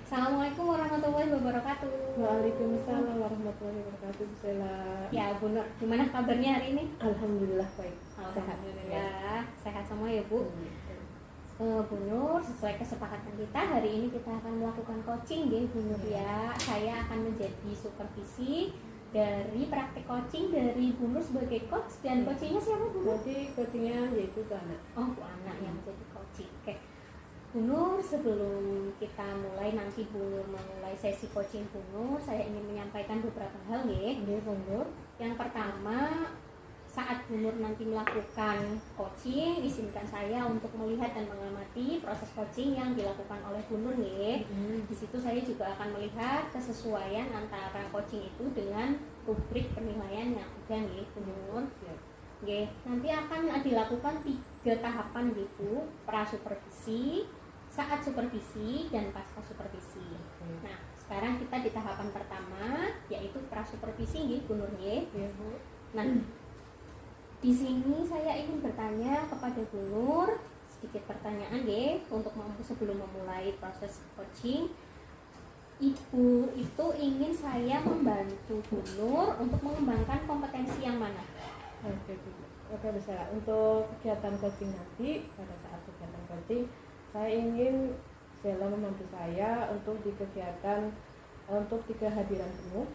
Assalamualaikum warahmatullahi wabarakatuh. Waalaikumsalam warahmatullahi wabarakatuh. Bismillah. Ya Bu Nur, gimana kabarnya hari ini? Alhamdulillah baik. Alhamdulillah sehat semua ya Bu. Bu Nur, sesuai kesepakatan kita hari ini kita akan melakukan coaching ya Bu Nur ya. Saya akan menjadi supervisi dari praktik coaching dari Bu Nur sebagai coach dan coachingnya siapa Bu Nur? Nanti coachingnya yaitu Bu Ana. Oh Bu Ana yang menjadi coaching. Oke. Bu Nur, sebelum kita mulai nanti Bu Nur memulai sesi coaching Bu Nur, saya ingin menyampaikan beberapa hal nih. Bu Nur. Yang pertama, saat Bu Nur nanti melakukan coaching, izinkan saya untuk melihat dan mengamati proses coaching yang dilakukan oleh Bu Nur nih. Di situ saya juga akan melihat kesesuaian antara coaching itu dengan rubrik penilaian yang ada nih Bu Nur. Oke, nanti akan dilakukan 3 tahapan gitu, pra-supervisi, saat supervisi, dan pasca supervisi. Nah, sekarang kita di tahapan pertama, yaitu pra-supervisi gitu, Bu Nur ya. Nah, di sini saya ingin bertanya kepada Bu Nur sedikit pertanyaan ya, untuk sebelum memulai proses coaching. Ibu itu ingin saya membantu Bu Nur untuk mengembangkan kompetensi yang mana? Oke, bisa. Untuk kegiatan coaching nanti, pada saat kegiatan coaching, saya ingin Sheila membantu saya untuk di kegiatan untuk 3 hadiran penuh,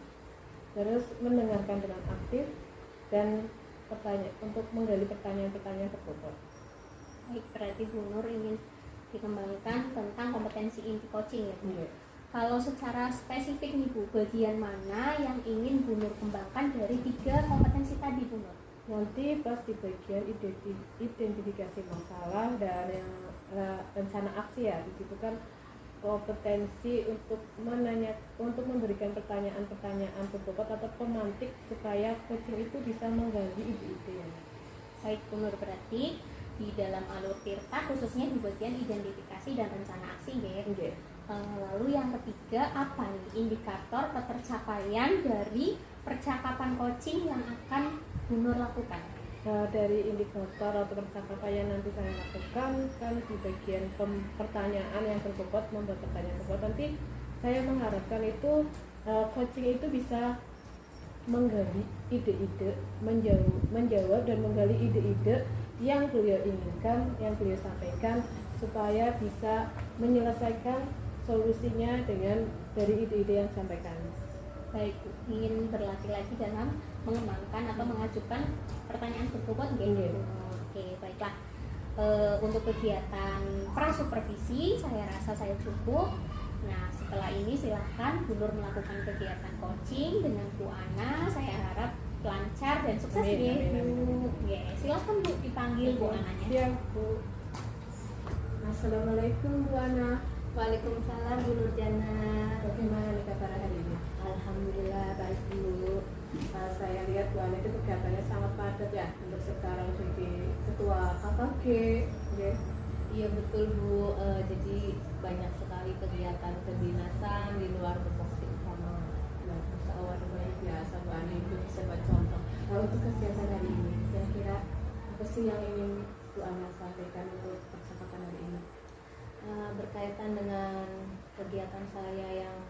terus mendengarkan dengan aktif dan untuk menggali pertanyaan-pertanyaan terbobot. Baik, berarti Bu Nur ingin dikembangkan tentang kompetensi inti coaching ya Bu? Iya. Kalau secara spesifik nih Bu, bagian mana yang ingin Bu Nur kembangkan dari 3 kompetensi tadi Bu Nur? Nanti pas di bagian identifikasi masalah dan yang rencana aksi ya, di situ kan kompetensi untuk memberikan pertanyaan-pertanyaan berbobot atau pemantik supaya coaching itu bisa menggali ide-ide yang baik Bu Nur, berarti di dalam alur tirta khususnya di bagian identifikasi dan rencana aksi ya. Lalu yang ketiga, apa nih indikator ketercapaian dari percakapan coaching yang akan Bu Nur lakukan? Dari indikator atau percakapan yang nanti saya lakukan kan di bagian pertanyaan yang berbobot, membuat pertanyaan berbobot, nanti saya mengharapkan itu coaching itu bisa menggali ide-ide, menjawab dan menggali ide-ide yang beliau inginkan, yang beliau sampaikan, supaya bisa menyelesaikan solusinya dengan dari ide-ide yang disampaikan. Baik, ingin berlatih lagi dalam mengembangkan atau mengajukan pertanyaan berbobot gitu. Oke, baiklah. Untuk kegiatan pra-supervisi saya rasa saya cukup. Nah, setelah ini silahkan Bu Nur melakukan kegiatan coaching dengan Bu Ana. Saya harap lancar dan sukses ya Bu. Silahkan Bu, dipanggil Bu Ananya. Siap Bu. Assalamualaikum Bu Ana. Waalaikumsalam Bu Nurjana. Bagaimana nih kabar hari ini? Alhamdulillah baik Bu. Saya lihat Bu Ana itu kegiatannya sangat padat ya untuk sekarang jadi ketua KKG. Iya betul Bu, jadi banyak sekali kegiatan kedinasan di luar tupoksi utama. Nah, Masya Allah luar biasa Bu Ana, itu bisa buat contoh. Nah, untuk kegiatan hari ini, kira-kira apa sih yang ingin Bu Ana sampaikan untuk percakapan hari ini? Berkaitan dengan kegiatan saya yang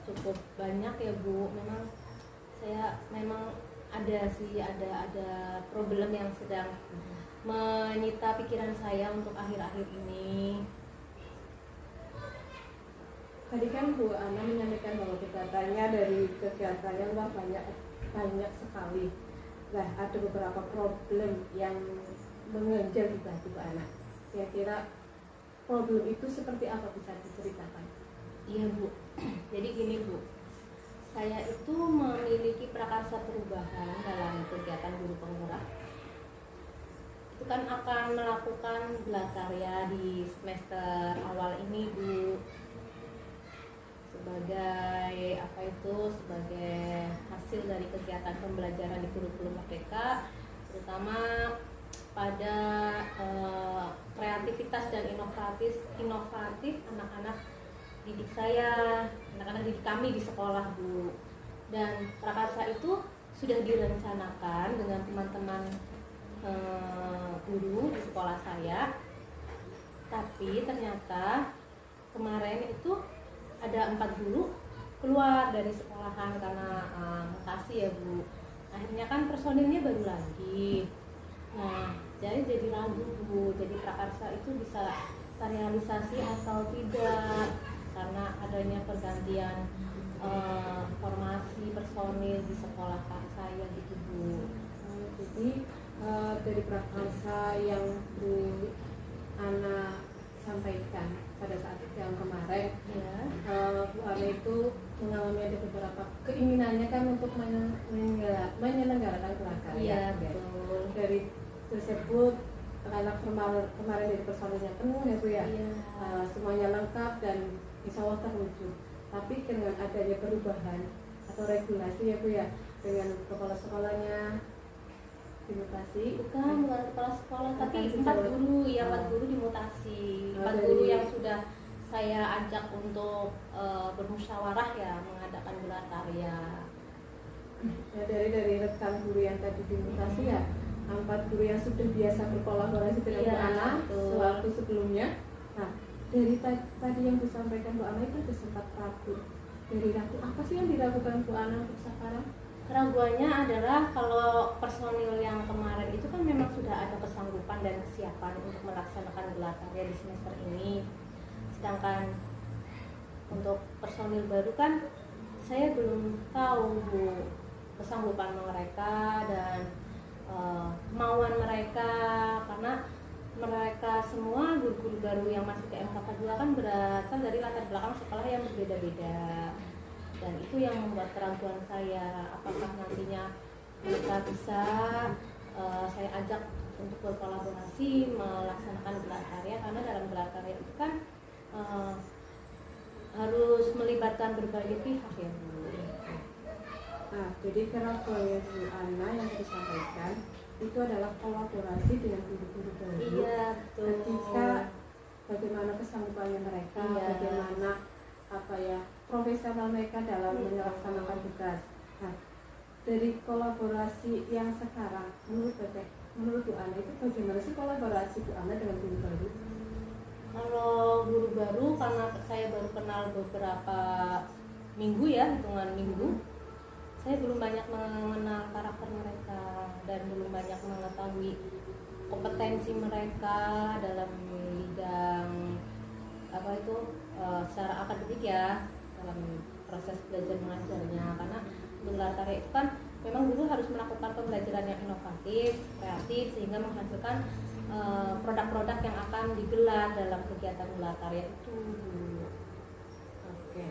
cukup banyak ya Bu, memang ada problem yang sedang menyita pikiran saya untuk akhir-akhir ini. Tadi kan Bu Ana menyampaikan bahwa kegiatannya dari kegiatannya luar banyak sekali. Nah, ada beberapa problem yang mengejar di hati Bu Ana. Kira-kira problem itu seperti apa, bisa diceritakan? Iya Bu, jadi gini Bu, saya itu memiliki prakarsa perubahan dalam kegiatan guru penggerak. Itu kan akan melakukan karya di semester awal ini Bu, sebagai hasil dari kegiatan pembelajaran di kurikulum Merdeka, terutama pada kreativitas dan inovatif anak-anak didik kami di sekolah Bu. Dan prakarsa itu sudah direncanakan dengan teman-teman guru di sekolah saya, tapi ternyata kemarin itu ada 4 guru keluar dari sekolahan karena mutasi ya Bu. Akhirnya kan personilnya baru lagi. Nah, jadi ragu Bu. Jadi prakarsa itu bisa terrealisasi atau tidak karena adanya pergantian formasi personil di sekolah saya gitu Bu. Jadi dari prakarsa yang Bu Ana sampaikan pada saat yang kemarin, Ya. Bu Ana itu mengalami ada beberapa keinginannya kan untuk menyelenggarakan keluarga. Iya betul. Dari tersebut anak kemarin dari personilnya penuh ya Bu ya. Iya. Semuanya lengkap dan insya Allah terwujud. Tapi dengan adanya perubahan atau regulasi ya Bu ya, dengan kepala sekolahnya dimutasi, Bukan kepala sekolah, tapi Mutasi 4 Jawa. guru, ya 4 guru dimutasi. 4 dari- guru yang sudah saya ajak untuk bermusyawarah ya, mengadakan gelar karya. ya dari rekan guru yang tadi dimutasi ya, 4 guru yang sudah biasa berkolaborasi dengan Iya, Bu Ana betul. sewaktu sebelumnya. Nah, dari tadi yang disampaikan Bu Ana itu ada sempat ragu. Dari ragu apa sih yang diragukan Bu Ana untuk sekarang? Keraguannya adalah kalau personil yang kemarin itu kan memang sudah ada kesanggupan dan kesiapan untuk melaksanakan gelar karya di semester ini. Sedangkan untuk personil baru kan saya belum tahu Bu kesanggupan mereka dan kemauan mereka, karena mereka semua guru-guru baru yang masuk ke MKK 2 kan berasal dari latar belakang sekolah yang berbeda-beda. Dan itu yang membuat keraguan saya, apakah nantinya mereka bisa saya ajak untuk berkolaborasi melaksanakan gelar karya, karena dalam gelar karya itu kan harus melibatkan berbagai pihak ya Bu. Nah, jadi keraguan Bu Ana yang disampaikan itu adalah kolaborasi dengan guru-guru baru. Iya betul. Ketika bagaimana kesanggupannya mereka, Iya. bagaimana profesional mereka dalam melaksanakan tugas. Nah, dari kolaborasi yang sekarang menurut Bu Ana itu bagaimana sih kolaborasi Bu Ana dengan guru baru? Kalau guru baru, karena saya baru kenal beberapa minggu ya, hitungan minggu, saya belum banyak mengenal karakter mereka dan belum banyak mengetahui kompetensi mereka dalam bidang secara akademik ya, dalam proses belajar mengajarnya. Karena gelar karya itu kan memang guru harus melakukan pembelajaran yang inovatif, kreatif, sehingga menghasilkan produk-produk yang akan digelar dalam kegiatan gelar karya itu. Oke.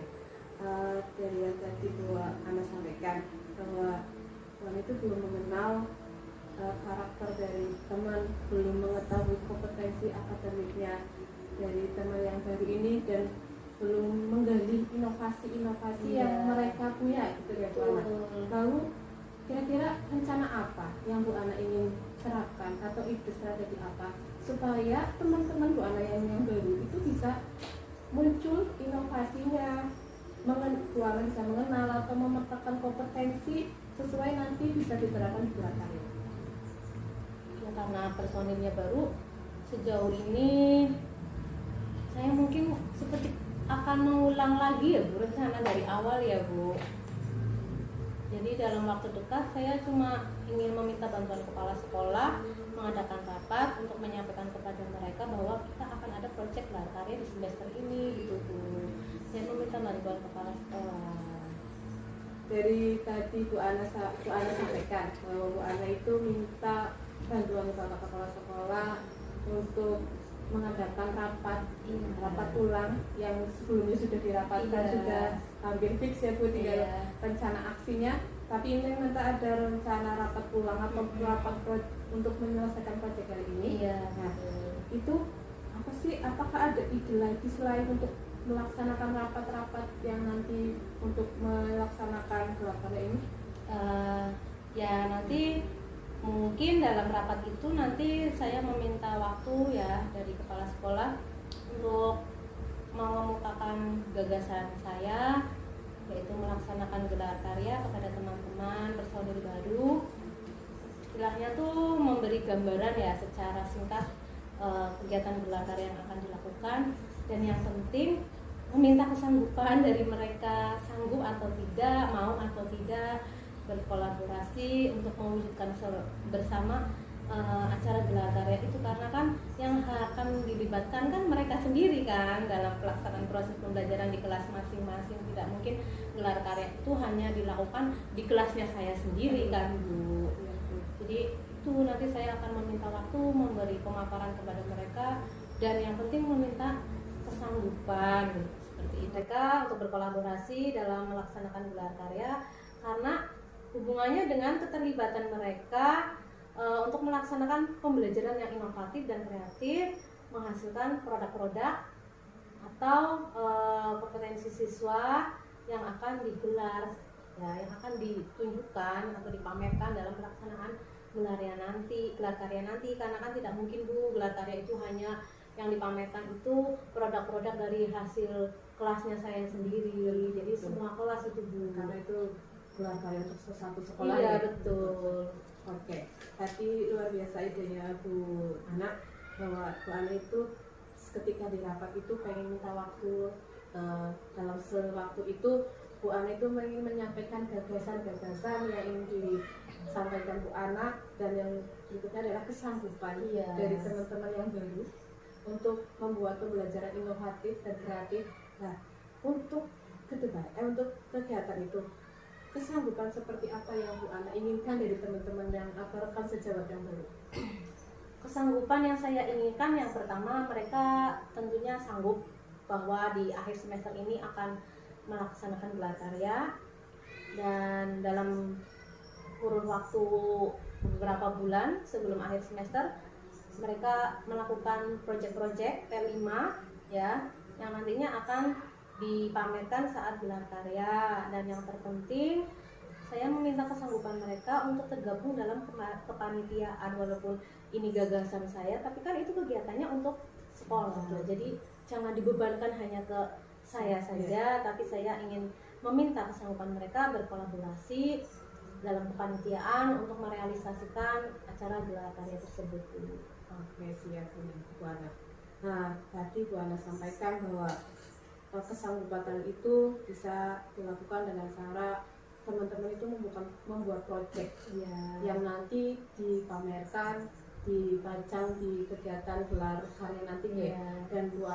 Dari yang tadi Bu Ana sampaikan bahwa Tuhan itu belum mengenal karakter dari teman, belum mengetahui kompetensi akademiknya dari teman yang baru ini, dan belum menggali inovasi-inovasi yang mereka punya gitu ya Bu Ana. Lalu kira-kira rencana apa yang Bu Ana ingin terapkan atau ide strategi apa supaya teman-teman Bu Ana yang baru itu bisa muncul inovasinya, bisa mengenal atau memetakan kompetensi sesuai nanti bisa diterapkan di belakang. Ya, karena personilnya baru, sejauh ini saya mungkin seperti akan mengulang lagi ya Bu, rencana dari awal ya Bu. Jadi dalam waktu dekat saya cuma ingin meminta bantuan kepala sekolah, mengadakan rapat untuk menyampaikan kepada mereka bahwa kita akan ada proyek gelar karya di semester ini gitu Bu. Saya meminta bantuan kepala sekolah. Dari tadi Bu Ana sampaikan bahwa Bu Ana itu minta bantuan kepada kepala sekolah untuk mengadakan rapat ulang yang sebelumnya sudah dirapatkan, sudah hampir fix ya Bu, tinggal rencana aksinya. Tapi ini nanti ada rencana rapat ulang atau rapat untuk menyelesaikan proyek kali ini. Nah, itu apa sih? Apakah ada ide lagi selain untuk melaksanakan rapat-rapat yang nanti untuk melaksanakan gelar karya ini? Ya nanti mungkin dalam rapat itu nanti saya meminta waktu ya dari kepala sekolah untuk mengemukakan gagasan saya, yaitu melaksanakan gelar karya kepada teman-teman personil baru. Istilahnya tuh memberi gambaran ya secara singkat kegiatan gelar karya yang akan dilakukan, dan yang penting meminta kesanggupan dari mereka, sanggup atau tidak, mau atau tidak berkolaborasi untuk mewujudkan bersama acara gelar karya itu, karena kan yang akan dilibatkan kan mereka sendiri kan dalam pelaksanaan proses pembelajaran di kelas masing-masing. Tidak mungkin gelar karya itu hanya dilakukan di kelasnya saya sendiri kan Bu. Jadi itu nanti saya akan meminta waktu memberi pemaparan kepada mereka, dan yang penting meminta kesanggupan seperti itu mereka untuk berkolaborasi dalam melaksanakan gelar karya, karena hubungannya dengan keterlibatan mereka untuk melaksanakan pembelajaran yang inovatif dan kreatif, menghasilkan produk-produk atau kompetensi siswa yang akan digelar, ya, yang akan ditunjukkan atau dipamerkan dalam pelaksanaan gelar karya nanti. Karena kan tidak mungkin Bu, gelar karya itu hanya yang dipamerkan itu produk-produk dari hasil kelasnya saya sendiri. Jadi semua kelas itu Bu. Karena itu gelar karya untuk satu sekolah. Iya, ya? betul. Oke, tadi luar biasa idenya Bu Ana, bahwa Bu Ana itu ketika di rapat itu pengen minta waktu, dalam sewaktu itu Bu Ana itu ingin menyampaikan gagasan-gagasan yang ingin disampaikan Bu Ana, dan yang berikutnya adalah kesanggupan dari teman-teman yang baru untuk membuat pembelajaran inovatif dan kreatif. Nah, untuk untuk kegiatan itu, kesanggupan seperti apa yang Bu Ana inginkan dari teman-teman yang atau rekan sejawat yang baru? Kesanggupan yang saya inginkan, yang pertama, mereka tentunya sanggup bahwa di akhir semester ini akan melaksanakan gelar karya, dan dalam kurun waktu beberapa bulan sebelum akhir semester mereka melakukan proyek-proyek P5 ya, yang nantinya akan dipamerkan saat gelar karya. Dan yang terpenting, saya meminta kesanggupan mereka untuk tergabung dalam kepanitiaan. Walaupun ini gagasan saya, tapi kan itu kegiatannya untuk sekolah. Jadi jangan dibebankan hanya ke saya saja, tapi saya ingin meminta kesanggupan mereka berkolaborasi dalam kepanitiaan untuk merealisasikan acara gelar karya tersebut. Oke, siap Bu Ana. Nah, tadi Bu Ana sampaikan bahwa kesanggupan itu bisa dilakukan dengan cara teman-teman itu membuat proyek yang nanti dipamerkan, dipajang di kegiatan gelar karya nanti dan Bu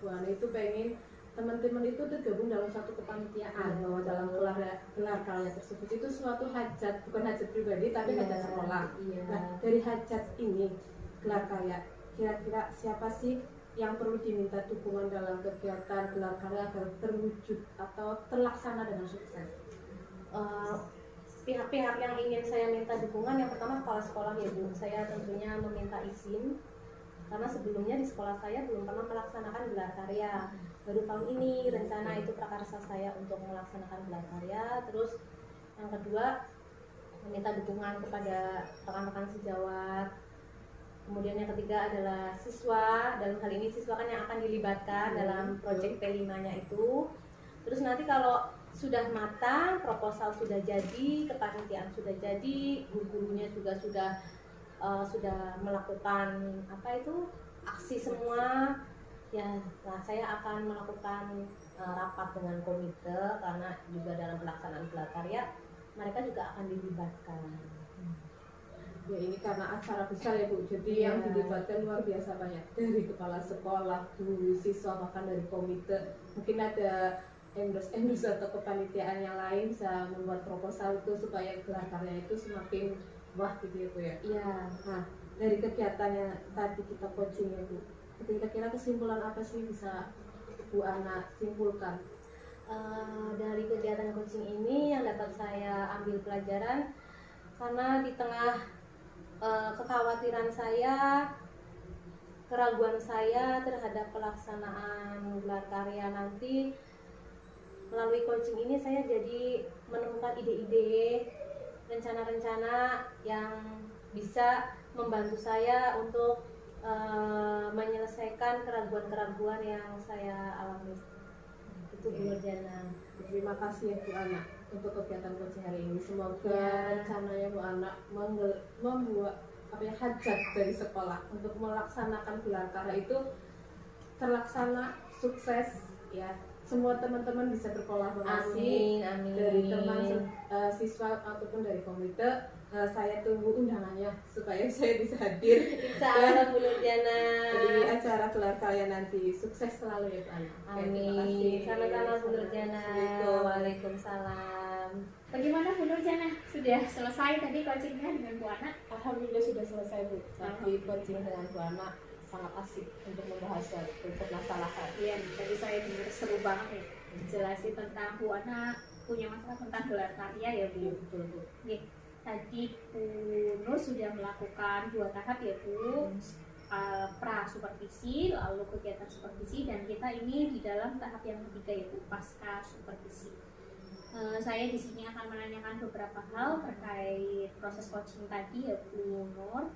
Ana itu pengen teman-teman itu tergabung dalam satu kepanitiaan, bahwa dalam gelar karya tersebut itu suatu hajat, bukan hajat pribadi tapi hajat sekolah. Nah, dari hajat ini gelar karya, kira-kira siapa sih yang perlu diminta dukungan dalam kegiatan gelar karya agar terwujud atau terlaksana dengan sukses? Pihak-pihak yang ingin saya minta dukungan, yang pertama kepala sekolah ya Bu. Saya tentunya meminta izin, karena sebelumnya di sekolah saya belum pernah melaksanakan gelar karya. Baru tahun ini rencana itu prakarsa saya untuk melaksanakan gelar karya. Terus yang kedua, meminta dukungan kepada rekan-rekan sejawat. Kemudian yang ketiga adalah siswa, dalam hal ini siswa kan yang akan dilibatkan dalam proyek P5-nya itu. Terus nanti kalau sudah matang, proposal sudah jadi, kepanitiaan sudah jadi, guru-gurunya juga sudah melakukan aksi semua ya. Nah, saya akan melakukan rapat dengan komite, karena juga dalam pelaksanaan gelar karya mereka juga akan dilibatkan. Ya, ini karena acara besar ya Bu, jadi yang dilibatkan luar biasa banyak, dari kepala sekolah, guru, siswa, bahkan dari komite. Mungkin ada endorse atau kepanitiaan yang lain bisa membuat proposal itu supaya gelar karya itu semakin wah gitu ya Bu ya. Iya. Nah, dari kegiatan yang tadi kita coaching ya Bu, kira-kira kesimpulan apa sih bisa Bu Ana simpulkan? Dari kegiatan coaching ini yang dapat saya ambil pelajaran, karena di tengah kekhawatiran saya, keraguan saya terhadap pelaksanaan gelar karya nanti, melalui coaching ini saya jadi menemukan ide-ide, rencana-rencana yang bisa membantu saya untuk menyelesaikan keraguan-keraguan yang saya alami. Itu Bu Nurjana. Terima kasih ya Bu Ana untuk kegiatan coaching hari ini. Semoga rencananya Bu Ana membuat hajat dari sekolah untuk melaksanakan gelar karya itu terlaksana sukses ya. semua teman-teman bisa berkolaborasi. Amin. Dari teman siswa ataupun dari komite. Saya tunggu undangannya supaya saya bisa hadir Insya Bu Nurjana. di acara gelar kalian nanti. Sukses selalu ya Bu Ana. Oke, terima kasih. Amin. Sama-sama Bu Nurjana. Assalamualaikum. Waalaikumsalam. Bagaimana Bu Nurjana? Sudah selesai tadi coachingnya dengan Bu Ana? Alhamdulillah sudah selesai Bu. Tadi coaching dengan Bu Ana sangat asik untuk membahas suatu permasalahan. Iya, tadi saya dengar seru banget ya. Jelasin tentang Bu Ana punya masalah tentang gelar karya ya Bu. Iya betul Bu. Oke, tadi Bu Nur sudah melakukan 2 tahap ya Bu. Pra supervisi, lalu kegiatan supervisi, dan kita ini di dalam tahap yang ketiga ya Bu, pasca supervisi. Saya di sini akan menanyakan beberapa hal terkait proses coaching tadi ya Bu Nur.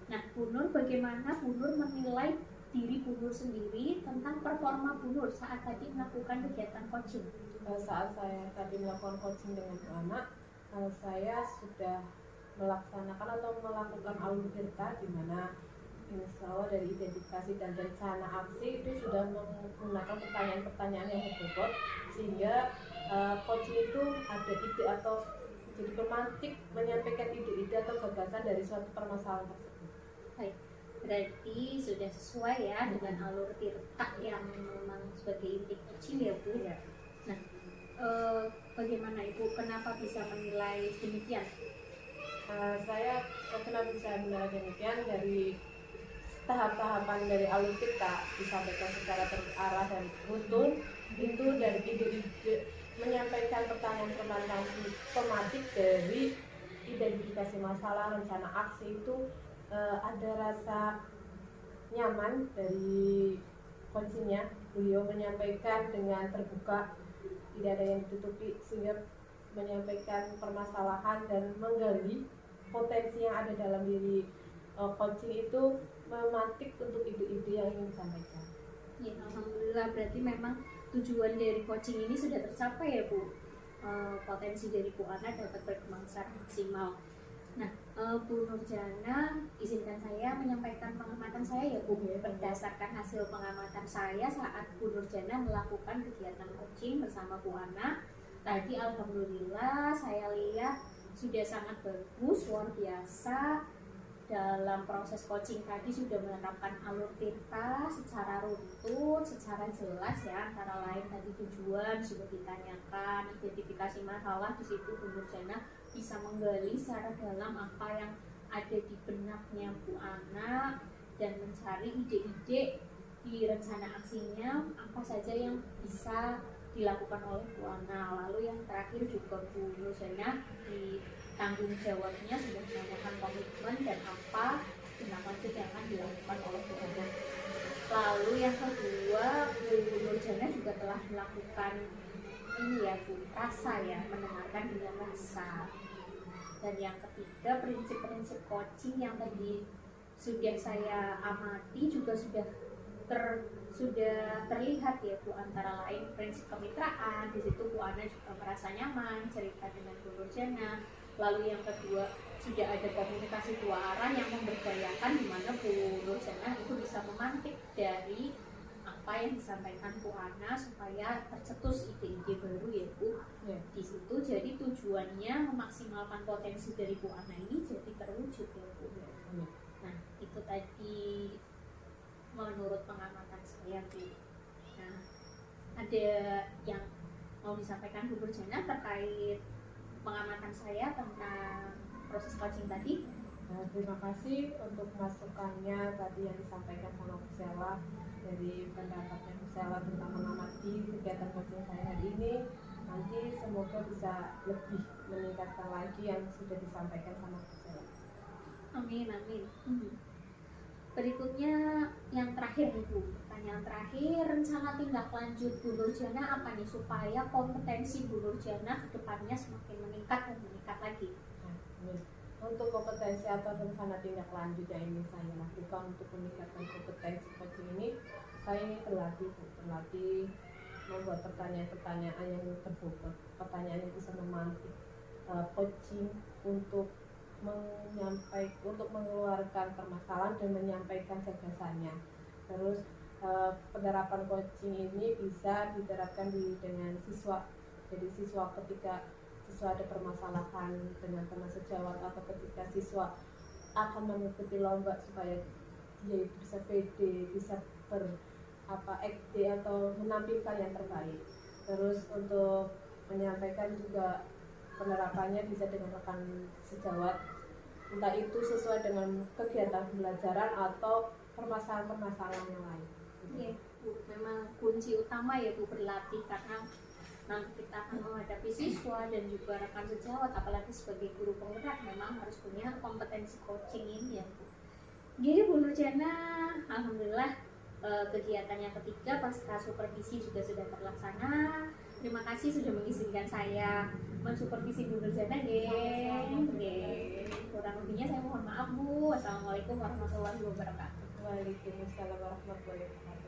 Nah, Bu Nur, bagaimana Bu Nur menilai diri Bu Nur sendiri tentang performa Bu Nur saat tadi melakukan kegiatan coaching? Saat saya tadi melakukan coaching dengan Bu Ana, saya sudah melaksanakan atau melakukan alur tirta di mana insya Allah dari identifikasi dan rencana aksi itu sudah menggunakan pertanyaan-pertanyaan yang berbobot, sehingga coaching itu ada ide atau jadi pemantik menyampaikan ide-ide atau gagasan dari suatu permasalahan tersebut. Baik, berarti sudah sesuai ya dengan alur tirta yang memang sebagai inti coaching ya Bu. Ya. Nah, bagaimana Ibu, kenapa bisa menilai demikian? Saya kenapa bisa menilai demikian dari tahap-tahapan dari alur kita disampaikan secara terarah dan runtun, itu dari ide-ide menyampaikan pertanyaan-pertanyaan tematik dari identifikasi masalah, rencana aksi itu ada rasa nyaman dari coachingnya. Beliau menyampaikan dengan terbuka, tidak ada yang ditutupi, sehingga menyampaikan permasalahan dan menggali potensi yang ada dalam diri coaching itu memantik untuk ide-ide yang ingin disampaikan. Ya, alhamdulillah, berarti memang tujuan dari coaching ini sudah tercapai ya Bu. Potensi dari Bu Ana dapat berkembang secara maksimal. Nah, Bu Nurjana, izinkan saya menyampaikan pengamatan saya ya Bu. Berdasarkan hasil pengamatan saya saat Bu Nurjana melakukan kegiatan coaching bersama Bu Ana, tadi alhamdulillah saya lihat sudah sangat bagus, luar biasa. Dalam proses coaching tadi sudah menerapkan alur tirta secara runtun, secara jelas ya, antara lain tadi tujuan sudah ditanyakan, identifikasi masalah, di situ Bu Nurjana bisa menggali secara dalam apa yang ada di benaknya Bu Ana dan mencari ide-ide di rencana aksinya apa saja yang bisa dilakukan oleh Bu Ana. Lalu yang terakhir juga Bu Nurjana di tanggung jawabnya sudah menanyakan komitmen dan apa tindak lanjut yang akan dilakukan oleh Bu Ana. Lalu yang kedua, Bu Nurjana juga telah melakukan ini ya Bu, rasa ya, mendengarkan dengan rasa. Dan yang ketiga, prinsip-prinsip coaching yang tadi sudah saya amati juga sudah terlihat ya Bu, antara lain prinsip kemitraan. Di situ Bu Ana juga merasa nyaman cerita dengan Bu Nurjana. Lalu yang kedua, sudah ada komunikasi 2 arah yang memberdayakan di mana Bu Nurjana itu bisa memantik dari apa yang disampaikan Bu Ana supaya tercetus ide-ide baru ya Bu. Ya. Di situ jadi tujuannya memaksimalkan potensi dari Bu Ana ini jadi terwujud ya Bu. Ya. Nah, itu tadi menurut pengamatan saya Bu. Nah, ada yang mau disampaikan Bu Nurjana terkait pengamatan saya tentang proses coaching tadi? Terima kasih untuk masukannya tadi yang disampaikan sama Bu Sela, dari pendapatnya Bu Sela tentang mengamati kegiatan coaching saya hari ini. Nanti semoga bisa lebih meningkatkan lagi yang sudah disampaikan sama Bu Sela. Amin, amin. Berikutnya yang terakhir nih Bu, pertanyaan terakhir, rencana tindak lanjut Bu Nurjana apa nih supaya kompetensi Bu Nurjana ke depannya semakin meningkat dan meningkat lagi? Untuk kompetensi atau rencana tindak lanjut yang ingin saya lakukan untuk meningkatkan kompetensi coaching ini, saya ingin berlatih membuat pertanyaan-pertanyaan yang terbobot, pertanyaan yang bisa memantik coaching untuk mengeluarkan permasalahan dan menyampaikan gagasannya. Terus penerapan coaching ini bisa diterapkan dengan siswa. Jadi siswa ketika siswa ada permasalahan dengan teman sejawat atau ketika siswa akan mengikuti lomba supaya dia bisa pede, bisa atau menampilkan yang terbaik. Terus untuk menyampaikan juga penerapannya bisa dengan rekan sejawat, entah itu sesuai dengan kegiatan pembelajaran atau permasalahan-permasalahan yang lain. Iya, Bu. Memang kunci utama ya Bu berlatih, karena nanti kita akan menghadapi siswa dan juga rekan sejawat, apalagi sebagai guru penggerak memang harus punya kompetensi coaching ini ya Bu. Jadi Bu Nurjana, alhamdulillah kegiatan yang ketiga pasca supervisi juga sudah terlaksana. Terima kasih sudah mengizinkan saya mensupervisi Bu Nurjana, kurang lebihnya saya mohon maaf Bu. Wassalamualaikum warahmatullahi wabarakatuh. Waalaikumsalam warahmatullahi wabarakatuh.